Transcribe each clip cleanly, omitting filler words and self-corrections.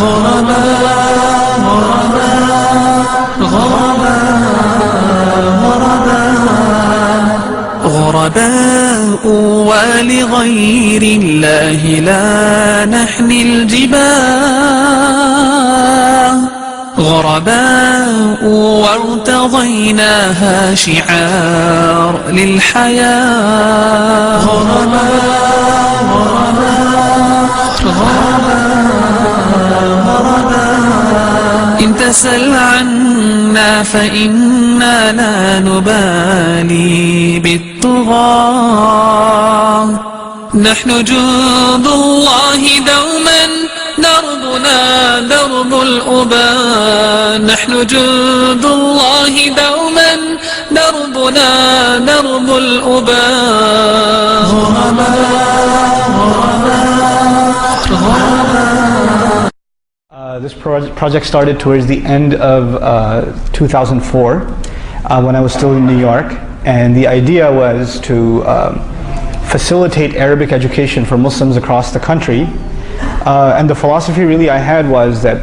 غرباء غرباء ولغير الله لا نحمي الجباه غرباء وارتضيناها شعار للحياة غرباء إن تسل عنا فإنا لا نبالي بالطغاة نحن جند الله دوما دربنا درب الأباء نحن جند الله دوما دربنا درب الأباء This project started towards the end of 2004 when I was still in New York, and the idea was to facilitate Arabic education for Muslims across the country. And the philosophy really I had was that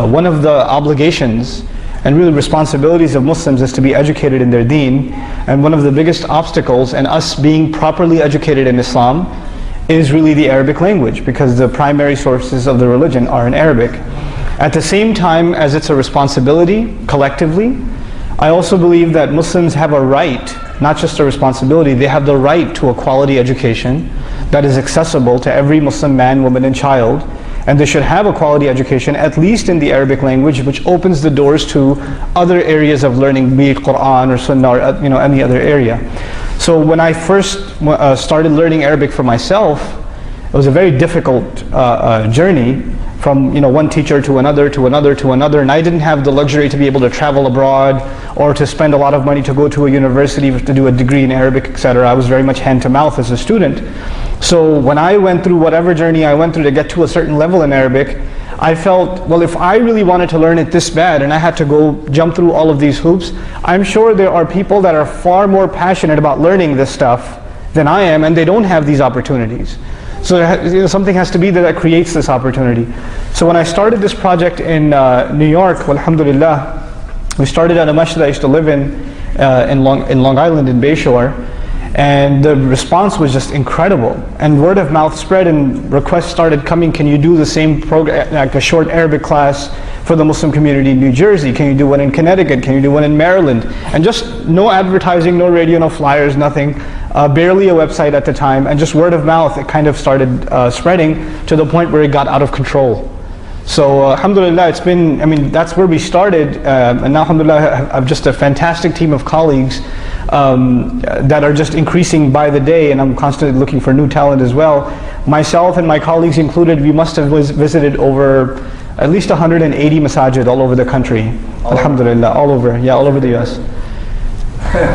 one of the obligations and really responsibilities of Muslims is to be educated in their deen, and one of the biggest obstacles in us being properly educated in Islam is really the Arabic language, because the primary sources of the religion are in Arabic. At the same time as it's a responsibility collectively, I also believe that Muslims have a right, not just a responsibility, they have the right to a quality education that is accessible to every Muslim man, woman and child, and they should have a quality education at least in the Arabic language, which opens the doors to other areas of learning, be it Quran or Sunnah or any other area. So when I first started learning Arabic for myself, it was a very difficult journey, from one teacher to another to another to another, and I didn't have the luxury to be able to travel abroad or to spend a lot of money to go to a university to do a degree in Arabic, etc. I was very much hand to mouth as a student. So when I went through whatever journey I went through to get to a certain level in Arabic, I felt, well, if I really wanted to learn it this bad and I had to go jump through all of these hoops, I'm sure there are people that are far more passionate about learning this stuff than I am, and they don't have these opportunities. So something has to be there that creates this opportunity. So when I started this project in New York, alhamdulillah, we started at a masjid I used to live in Long Island in Bayshore, and the response was just incredible. And word of mouth spread, and requests started coming. Can you do the same program, like a short Arabic class for the Muslim community in New Jersey? Can you do one in Connecticut? Can you do one in Maryland? And just no advertising, no radio, no flyers, nothing. Barely a website at the time, and just word of mouth, it kind of started spreading to the point where it got out of control. So alhamdulillah, it's been, that's where we started, and now alhamdulillah I have just a fantastic team of colleagues that are just increasing by the day, and I'm constantly looking for new talent as well. Myself and my colleagues included, we must have visited over at least 180 masajid all over the country. Alhamdulillah, all over the US.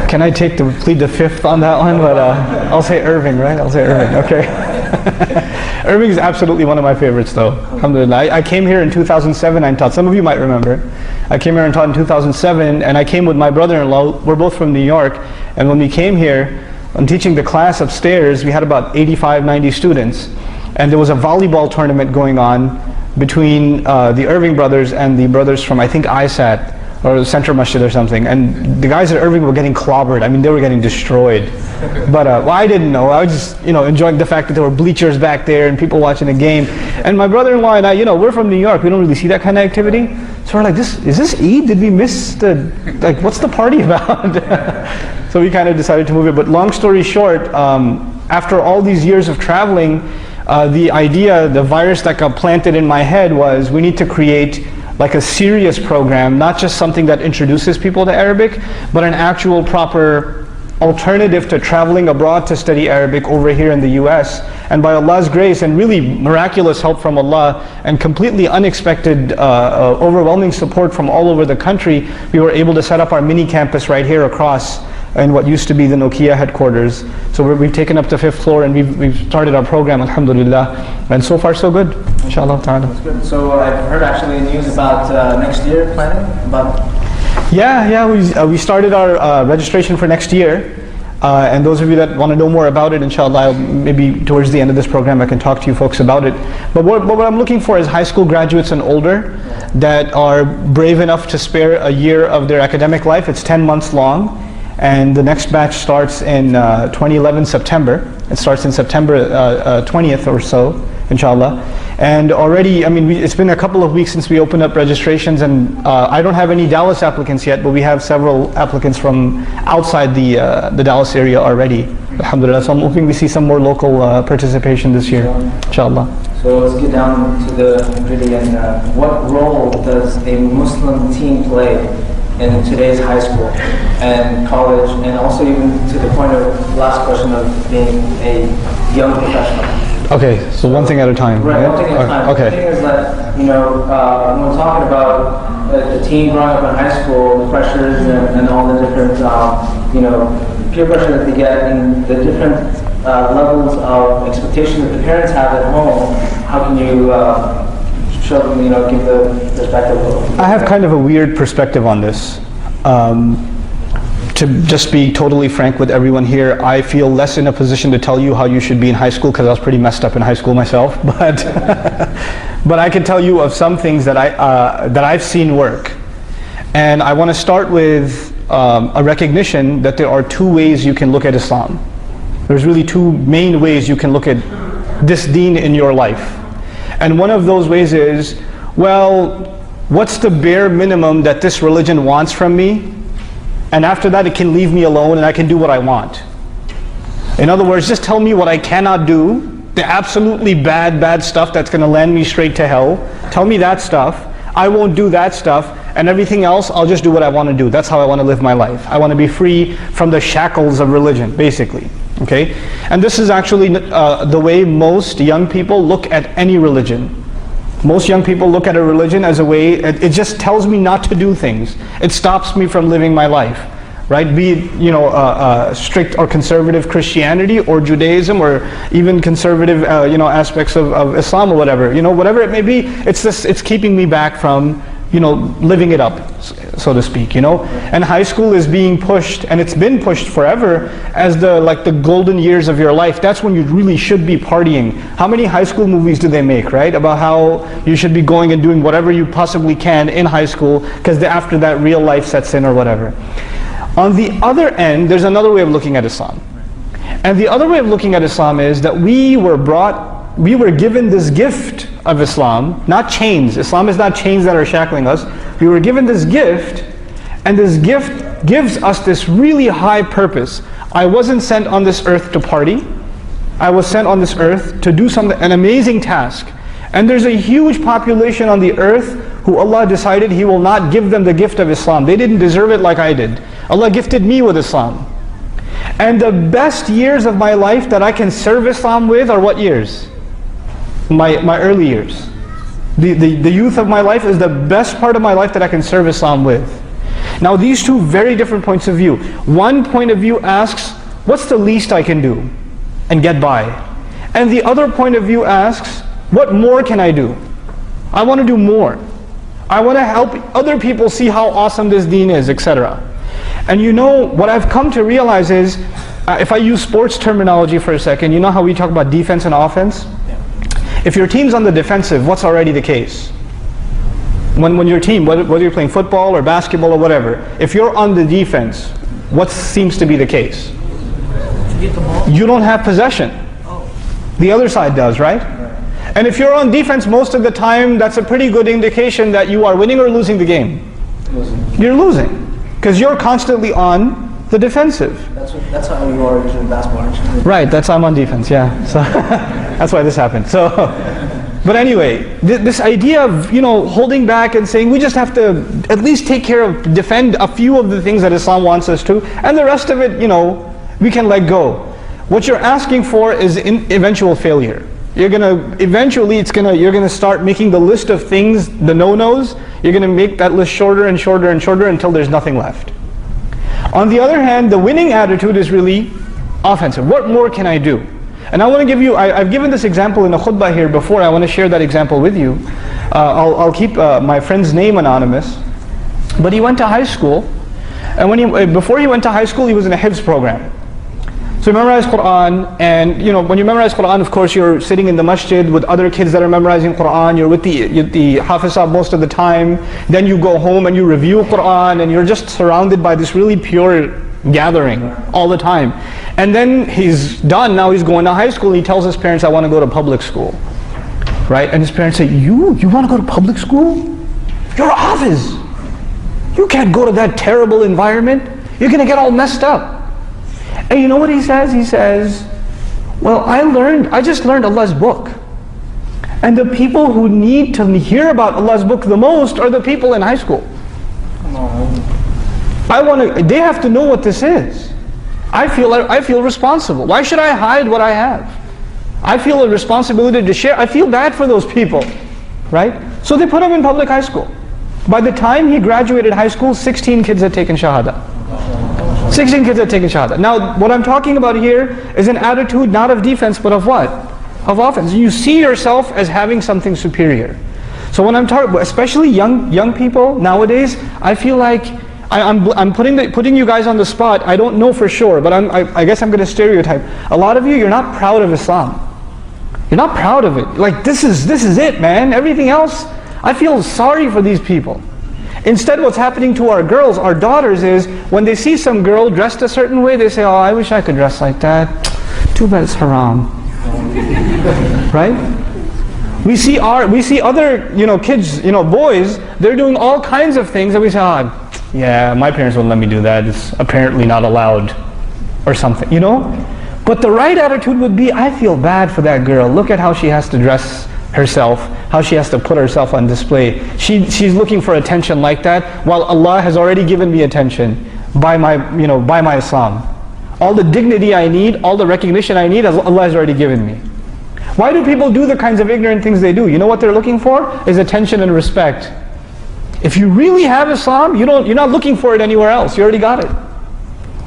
Can I plead the fifth on that one? But I'll say Irving, right? I'll say Irving, okay. Irving is absolutely one of my favorites though, alhamdulillah. I came here in 2007 and taught. Some of you might remember. I came here and taught in 2007, and I came with my brother-in-law. We're both from New York, and when we came here, I'm teaching the class upstairs, we had about 85, 90 students, and there was a volleyball tournament going on between the Irving brothers and the brothers from, I think, ISAT, or Central Masjid or something, and the guys at Irving were getting clobbered. They were getting destroyed. But well, I didn't know. I was just enjoying the fact that there were bleachers back there and people watching the game. And my brother-in-law and I, we're from New York. We don't really see that kind of activity. So we're like, is this Eid? Did we miss what's the party about? So we kind of decided to move it. But long story short, after all these years of traveling, the idea, the virus that got planted in my head was, we need to create like a serious program, not just something that introduces people to Arabic, but an actual proper alternative to traveling abroad to study Arabic over here in the US. And by Allah's grace and really miraculous help from Allah and completely unexpected overwhelming support from all over the country, we were able to set up our mini campus right here across in what used to be the Nokia headquarters. So we've taken up the 5th floor, and we've started our program, alhamdulillah, and so far so good, inshallah ta'ala. That's good. So I've heard actually news about next year planning, Yeah, we started our registration for next year. And those of you that want to know more about it, inshallah, maybe towards the end of this program I can talk to you folks about it. But what I'm looking for is high school graduates and older that are brave enough to spare a year of their academic life. It's 10 months long, and the next batch starts in 2011 September. It starts in September 20th or so, inshallah. And already, I mean, it's been a couple of weeks since we opened up registrations, and I don't have any Dallas applicants yet, but we have several applicants from outside the Dallas area already. Alhamdulillah. So I'm hoping we see some more local participation this year, inshallah. So let's get down to the nitty and what role does a Muslim teen play in today's high school and college, and also even to the point of last question of being a young professional? Okay, so one thing at a time. Right, one thing at a time. Okay. The thing is that, when we're talking about the teen growing up in high school, the pressures and all the different, peer pressure that they get and the different levels of expectation that the parents have at home, how can you show them, give the perspective of... I have kind of a weird perspective on this. To just be totally frank with everyone here, I feel less in a position to tell you how you should be in high school because I was pretty messed up in high school myself. But but I can tell you of some things that I've seen work. And I want to start with a recognition that there are two ways you can look at Islam. There's really two main ways you can look at this deen in your life. And one of those ways is, well, what's the bare minimum that this religion wants from me? And after that, it can leave me alone and I can do what I want. In other words, just tell me what I cannot do, the absolutely bad stuff that's going to land me straight to hell. Tell me that stuff. I won't do that stuff, and everything else, I'll just do what I want to do. That's how I want to live my life. I want to be free from the shackles of religion, basically. Okay? And this is actually the way most young people look at any religion. Most young people look at a religion as a way, it just tells me not to do things. It stops me from living my life, right? Be it, strict or conservative Christianity or Judaism or even conservative, aspects of Islam or whatever. Whatever it may be, it's keeping me back from, living it up, so to speak, And high school is being pushed, and it's been pushed forever, as the golden years of your life. That's when you really should be partying. How many high school movies do they make, right? About how you should be going and doing whatever you possibly can in high school, because after that real life sets in or whatever. On the other end, there's another way of looking at Islam. And the other way of looking at Islam is that we were given this gift of Islam, not chains. Islam is not chains that are shackling us. We were given this gift, and this gift gives us this really high purpose. I wasn't sent on this earth to party. I was sent on this earth to do an amazing task. And there's a huge population on the earth who Allah decided He will not give them the gift of Islam. They didn't deserve it like I did. Allah gifted me with Islam. And the best years of my life that I can serve Islam with are what years? My early years. The youth of my life is the best part of my life that I can serve Islam with. Now these two very different points of view. One point of view asks, what's the least I can do and get by? And the other point of view asks, what more can I do? I want to do more. I want to help other people see how awesome this deen is, etc. And what I've come to realize is, if I use sports terminology for a second, you know how we talk about defense and offense? If your team's on the defensive, what's already the case? When your team, whether you're playing football or basketball or whatever, if you're on the defense, what seems to be the case? You don't have possession. The other side does, right? And if you're on defense most of the time, that's a pretty good indication that you are winning or losing the game. You're losing. Because you're constantly on the defensive. That's how you are in basketball, aren't you? Right, I'm on defense, yeah. So that's why this happened. So, but anyway, this idea of holding back and saying we just have to at least defend a few of the things that Islam wants us to, and the rest of it, we can let go. What you're asking for is eventual failure. You're gonna start making the list of things, the no-nos. You're gonna make that list shorter and shorter and shorter until there's nothing left. On the other hand, the winning attitude is really offensive. What more can I do? And I want to give you, I've given this example in a khutbah here before. I want to share that example with you. I'll keep my friend's name anonymous. But he went to high school, and before he went to high school, he was in a Hifz program. So you memorize Quran, and when you memorize Quran, of course you're sitting in the masjid with other kids that are memorizing Quran, you're with the Hafizah most of the time, then you go home and you review Quran, and you're just surrounded by this really pure gathering all the time. And then he's done, now he's going to high school, he tells his parents, I want to go to public school. Right? And his parents say, you want to go to public school? You're a Hafiz. You can't go to that terrible environment. You're going to get all messed up. And you know what he says? He says, well, I just learned Allah's book. And the people who need to hear about Allah's book the most are the people in high school. They have to know what this is. I feel responsible. Why should I hide what I have? I feel a responsibility to share. I feel bad for those people, right? So they put him in public high school. By the time he graduated high school, 16 kids had taken Shahada. 16 kids had taken Shahada. Now, what I'm talking about here is an attitude not of defense, but of what? Of offense. You see yourself as having something superior. So when I'm talking, especially young people nowadays, I feel like I'm putting you guys on the spot. I don't know for sure, but I guess I'm going to stereotype. A lot of you, you're not proud of Islam. You're not proud of it. Like, this is it, man. Everything else, I feel sorry for these people. Instead, what's happening to our girls, our daughters, is when they see some girl dressed a certain way, they say, oh, I wish I could dress like that. Too bad it's haram. Right? We see other, kids, boys, they're doing all kinds of things, and we say, oh, yeah, my parents wouldn't let me do that. It's apparently not allowed, or something, But the right attitude would be, I feel bad for that girl. Look at how she has to dress herself, how she has to put herself on display. She's looking for attention like that, while Allah has already given me attention by my Islam. All the dignity I need, all the recognition I need, Allah has already given me. Why do people do the kinds of ignorant things they do? You know what they're looking for? Is attention and respect. If you really have Islam, you're not looking for it anywhere else. You already got it.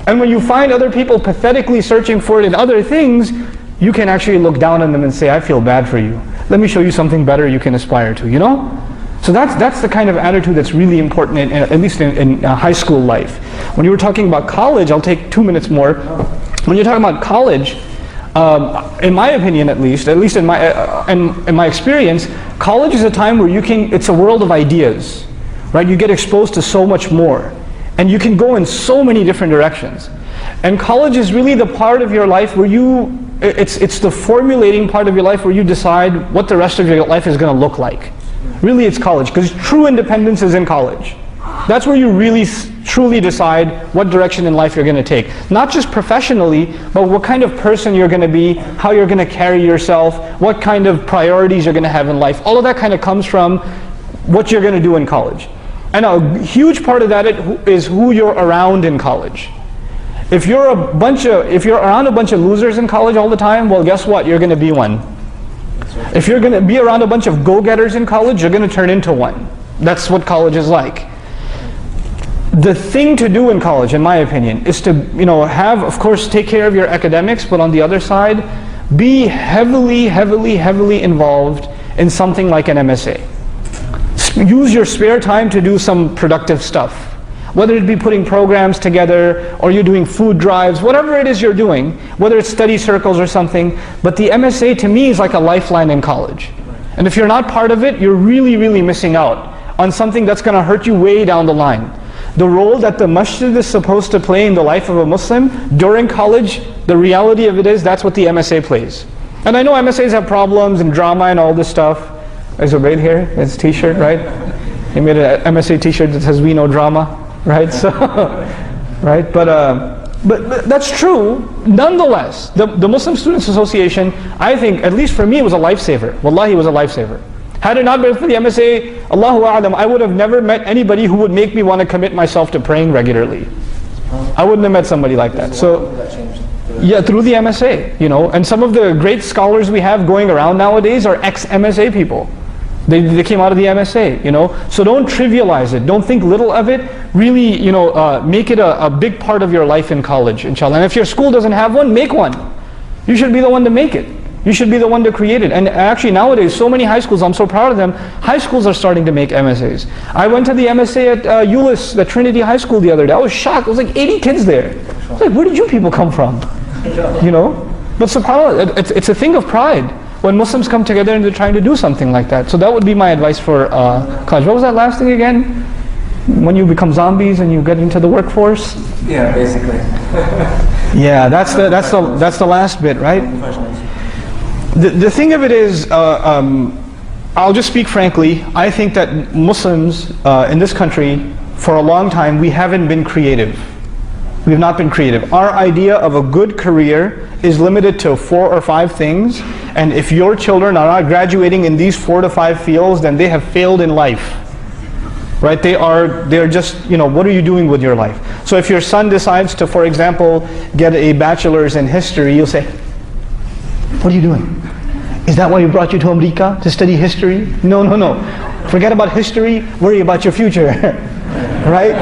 And when you find other people pathetically searching for it in other things, you can actually look down on them and say, I feel bad for you. Let me show you something better you can aspire to, So that's the kind of attitude that's really important, at least in high school life. When you were talking about college, I'll take 2 minutes more. When you're talking about college, in my opinion at least in my experience, college is a time where it's a world of ideas, right? You get exposed to so much more. And you can go in so many different directions. And college is really the part of your life where it's the formulating part of your life where you decide what the rest of your life is going to look like. Really, it's college, because true independence is in college. That's where you really truly decide what direction in life you're going to take. Not just professionally, but what kind of person you're going to be, how you're going to carry yourself, what kind of priorities you're going to have in life. All of that kind of comes from what you're going to do in college. And a huge part of that is who you're around in college. If you're around a bunch of losers in college all the time, well, guess what? You're going to be one. If you're going to be around a bunch of go-getters in college, you're going to turn into one. That's what college is like. The thing to do in college, in my opinion, is to of course, take care of your academics, but on the other side, be heavily involved in something like an MSA. Use your spare time to do some productive stuff. Whether it be putting programs together, or you're doing food drives, whatever it is you're doing, whether it's study circles or something, but the MSA to me is like a lifeline in college. And if you're not part of it, you're really missing out on something that's going to hurt you way down the line. The role that the masjid is supposed to play in the life of a Muslim during college, the reality of it is that's what the MSA plays. And I know MSAs have problems and drama and all this stuff. Is Ubaid here? His t-shirt, right? He made an MSA t-shirt that says, "We know drama," right? So, right? But that's true. Nonetheless, the Muslim Students Association, I think, at least for me, was a lifesaver. Wallahi, it was a lifesaver. Had it not been for the MSA, Allahu A'lam, I would have never met anybody who would make me want to commit myself to praying regularly. I wouldn't have met somebody like that. So, yeah, through the MSA, and some of the great scholars we have going around nowadays are ex-MSA people. They came out of the MSA, So don't trivialize it. Don't think little of it. Really, make it a big part of your life in college, inshallah. And if your school doesn't have one, make one. You should be the one to make it. You should be the one to create it. And actually nowadays, so many high schools, I'm so proud of them, high schools are starting to make MSAs. I went to the MSA at Euless, the Trinity High School the other day. I was shocked. It was like 80 kids there. I was like, where did you people come from? You know? But subhanAllah, it's a thing of pride when Muslims come together and they're trying to do something like that. So that would be my advice for college. What was that last thing again? When you become zombies and you get into the workforce? Yeah, basically. Yeah, that's the last bit, right? The thing of it is, I'll just speak frankly, I think that Muslims in this country, for a long time, we haven't been creative. We have not been creative. Our idea of a good career is limited to 4 or 5 things, and if your children are not graduating in these 4 to 5 fields, then they have failed in life. Right? They're just, you know, what are you doing with your life? So if your son decides to, for example, get a bachelor's in history, you'll say, what are you doing? Is that why you brought you to America, to study history? No, no, no. Forget about history, worry about your future. Right?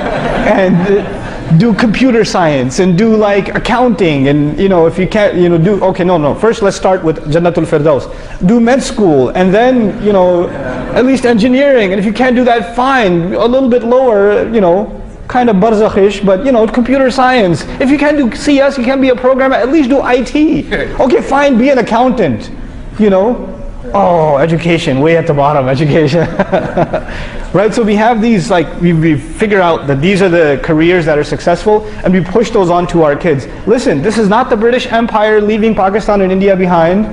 And do computer science and do like accounting, and you know, if you can't, you know, do, okay, no, first let's start with Jannatul Firdaus. Do med school, and then, you know, at least engineering, and if you can't do that, fine, a little bit lower, you know, kind of barzakhish, but you know, computer science. If you can't do CS, you can't be a programmer, at least do IT. Okay, fine, be an accountant, you know. Oh, education, way at the bottom, education. Right, so we have these, like, we figure out that these are the careers that are successful, and we push those on to our kids. Listen, this is not the British Empire leaving Pakistan and India behind,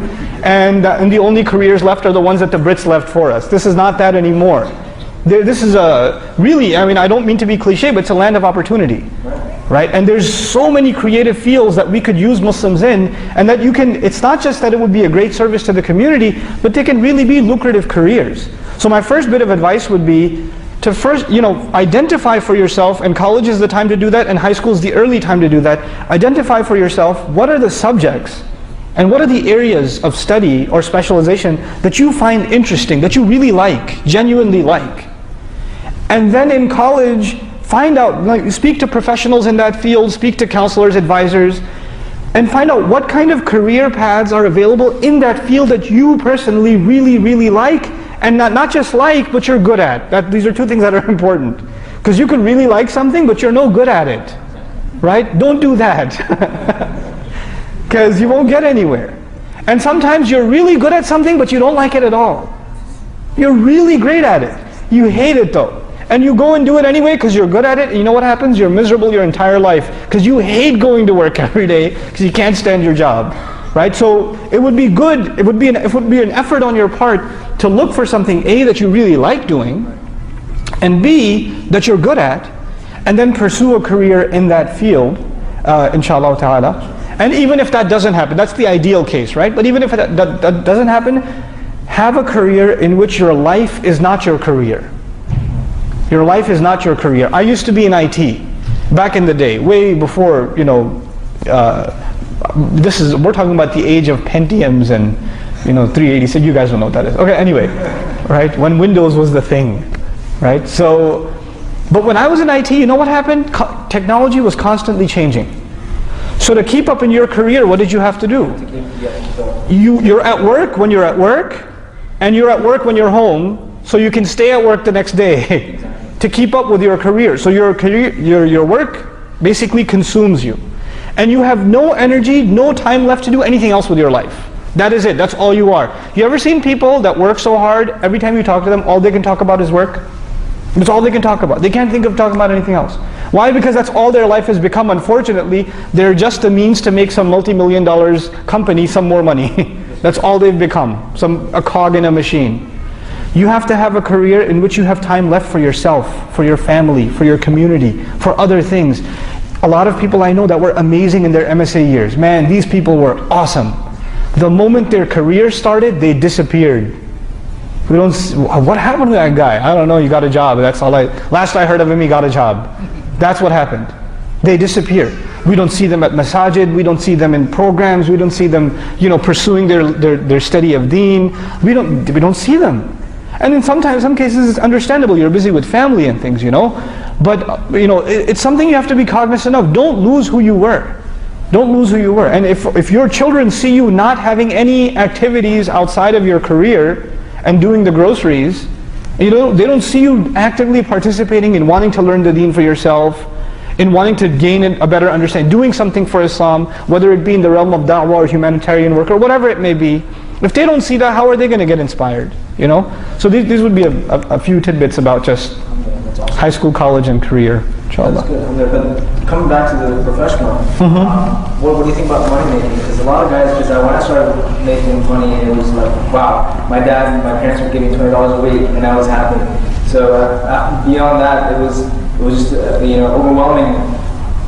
and the only careers left are the ones that the Brits left for us. This is not that anymore. This is a, really, I mean, I don't mean to be cliche, but it's a land of opportunity. Right? And there's so many creative fields that we could use Muslims in, and that you can, it's not just that it would be a great service to the community, but they can really be lucrative careers. So my first bit of advice would be to first, you know, identify for yourself, and college is the time to do that, and high school is the early time to do that. Identify for yourself what are the subjects and what are the areas of study or specialization that you find interesting, that you really like, genuinely like. And then in college, find out, like, speak to professionals in that field, speak to counselors, advisors, and find out what kind of career paths are available in that field that you personally really, really like, and not just like, but you're good at. These are 2 things that are important. Because you can really like something, but you're no good at it. Right? Don't do that. Because you won't get anywhere. And sometimes you're really good at something, but you don't like it at all. You're really great at it. You hate it though. And you go and do it anyway because you're good at it, and you know what happens? You're miserable your entire life because you hate going to work every day because you can't stand your job. Right? So it would be good, it would be an effort on your part to look for something, A, that you really like doing, and B, that you're good at, and then pursue a career in that field, inshallah ta'ala. And even if that doesn't happen, that's the ideal case, right? But even if that doesn't happen, have a career in which your life is not your career. Your life is not your career. I used to be in IT back in the day, way before, you know, we're talking about the age of Pentiums and, you know, 386. You guys don't know what that is. Okay, anyway, right? When Windows was the thing, right? So, but when I was in IT, you know what happened? Technology was constantly changing. So to keep up in your career, what did you have to do? You're at work when you're at work, and you're at work when you're home, so you can stay at work the next day to keep up with your career. So your work basically consumes you. And you have no energy, no time left to do anything else with your life. That is it, that's all you are. You ever seen people that work so hard, every time you talk to them, all they can talk about is work? That's all they can talk about. They can't think of talking about anything else. Why? Because that's all their life has become. Unfortunately, they're just a means to make some multi-million dollars company some more money. That's all they've become, a cog in a machine. You have to have a career in which you have time left for yourself, for your family, for your community, for other things. A lot of people I know that were amazing in their MSA years. Man, these people were awesome. The moment their career started, they disappeared. We don't see, what happened to that guy? I don't know, he got a job. That's all last I heard of him, he got a job. That's what happened. They disappear. We don't see them at masajid, we don't see them in programs, we don't see them, you know, pursuing their study of deen. We don't see them. And in some cases it's understandable, you're busy with family and things, you know. But you know, it's something you have to be cognizant of. Don't lose who you were. Don't lose who you were. And if your children see you not having any activities outside of your career and doing the groceries, they don't see you actively participating in wanting to learn the deen for yourself, in wanting to gain a better understanding, doing something for Islam, whether it be in the realm of da'wah or humanitarian work or whatever it may be. If they don't see that, how are they going to get inspired? You know? So these would be a few tidbits about just high school, college, and career, inshallah. That's good. But coming back to the professional, what do you think about money making? Because a lot of guys, because when I started making money, it was like, wow, my dad and my parents were giving $20 a week, and I was happy. So beyond that, it was just overwhelming.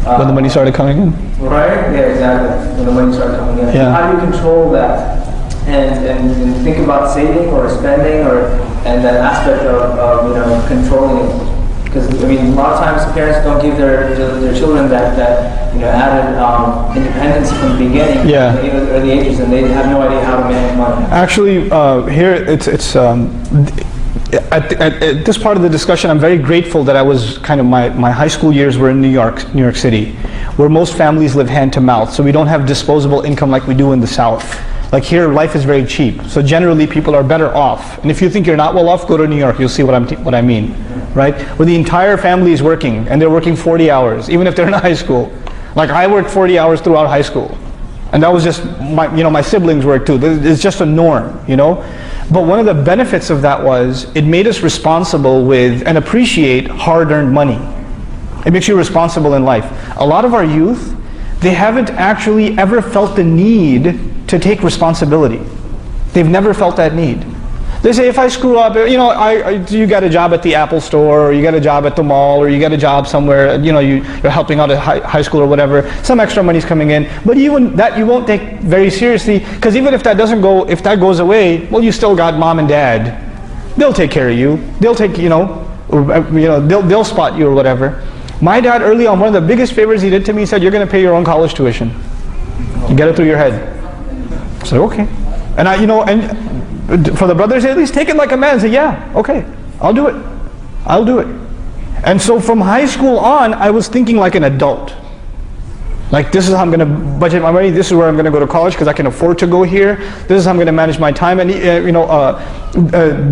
When the money started coming in. Right? Yeah, exactly. When the money started coming in. Yeah. How do you control that? And think about saving or spending and that aspect of controlling it. Because I mean, a lot of times parents don't give their children that added independence from the beginning, early ages, and they have no idea how to manage money. Actually, here it's at this part of the discussion, I'm very grateful that I was kind of my high school years were in New York City, where most families live hand to mouth, so we don't have disposable income like we do in the South. Like here, life is very cheap, so generally people are better off. And if you think you're not well off, go to New York, you'll see what I mean, right? Where the entire family is working, and they're working 40 hours, even if they're in high school. Like I worked 40 hours throughout high school, and that was just my siblings worked too. It's just a norm, you know. But one of the benefits of that was it made us responsible with and appreciate hard-earned money. It makes you responsible in life. A lot of our youth, they haven't actually ever felt the need to take responsibility. They've never felt that need. They say, if I screw up, you got a job at the Apple store, or you got a job at the mall, or you got a job somewhere, you're helping out at high school or whatever, some extra money's coming in, but even that you won't take very seriously, because even if that goes away, well, you still got mom and dad. They'll take care of you. They'll take, they'll spot you or whatever. My dad early on, one of the biggest favors he did to me, he said, you're going to pay your own college tuition. You get it through your head. I said, okay. And and for the brothers, at least take it like a man and say, yeah, okay, I'll do it. I'll do it. And so from high school on, I was thinking like an adult. Like, this is how I'm going to budget my money. This is where I'm going to go to college because I can afford to go here. This is how I'm going to manage my time. And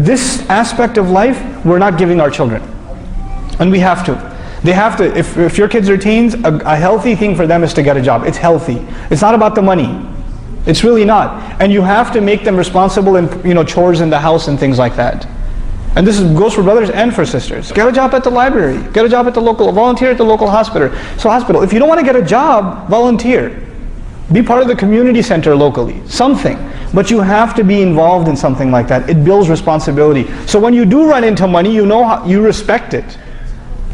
this aspect of life, we're not giving our children. And we have to. They have to. If your kids are teens, a healthy thing for them is to get a job. It's healthy. It's not about the money. It's really not. And you have to make them responsible in chores in the house and things like that. And this goes for brothers and for sisters. Get a job at the library. Get a job at volunteer at the local hospital. If you don't want to get a job, volunteer. Be part of the community center locally. Something. But you have to be involved in something like that. It builds responsibility. So when you do run into money, you respect it.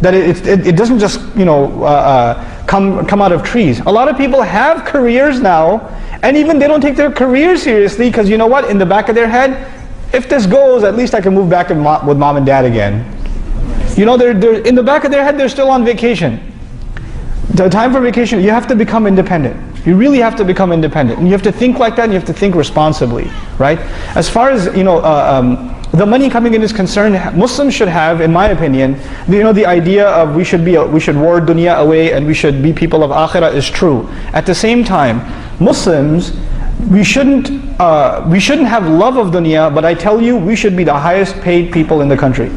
That it doesn't just come out of trees. A lot of people have careers now, and even they don't take their career seriously because you know what? In the back of their head, if this goes, at least I can move back with mom and dad again. They're in the back of their head, they're still on vacation. The time for vacation, you have to become independent. You really have to become independent, and you have to think like that, and you have to think responsibly, right? As far as the money coming in is concerned, Muslims should have, in my opinion, the idea of we should ward dunya away and we should be people of akhirah is true. At the same time, Muslims, we shouldn't have love of dunya, but I tell you, we should be the highest paid people in the country.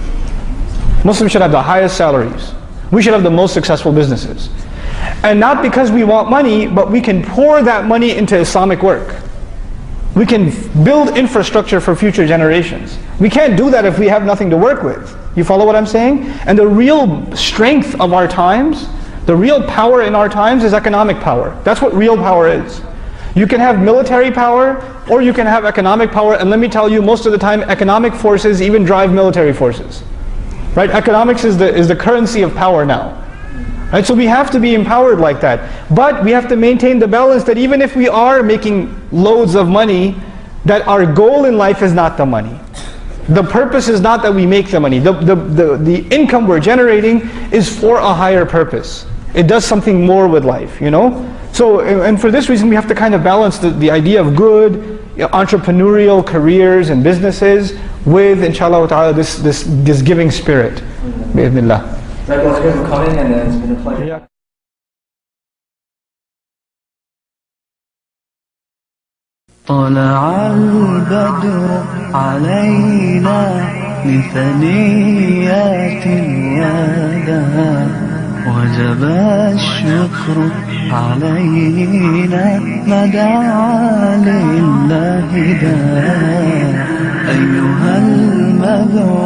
Muslims should have the highest salaries. We should have the most successful businesses. And not because we want money, but we can pour that money into Islamic work. We can build infrastructure for future generations. We can't do that if we have nothing to work with. You follow what I'm saying? And the real strength of our times, the real power in our times is economic power. That's what real power is. You can have military power, or you can have economic power, and let me tell you, most of the time, economic forces even drive military forces. Right? Economics is the currency of power now. Right? So we have to be empowered like that. But we have to maintain the balance that even if we are making loads of money, that our goal in life is not the money. The purpose is not that we make the money. The income we're generating is for a higher purpose. It does something more with life, So, and for this reason, we have to kind of balance the idea of good entrepreneurial careers and businesses with, inshallah ta'ala, this giving spirit. Bi'idhnillah. Right, well, thank you for coming, and it's been a pleasure. Yeah. طلع البدر علينا من ثنيات الوداع وجب الشكر علينا ما دعا لله داع أيها المبعوث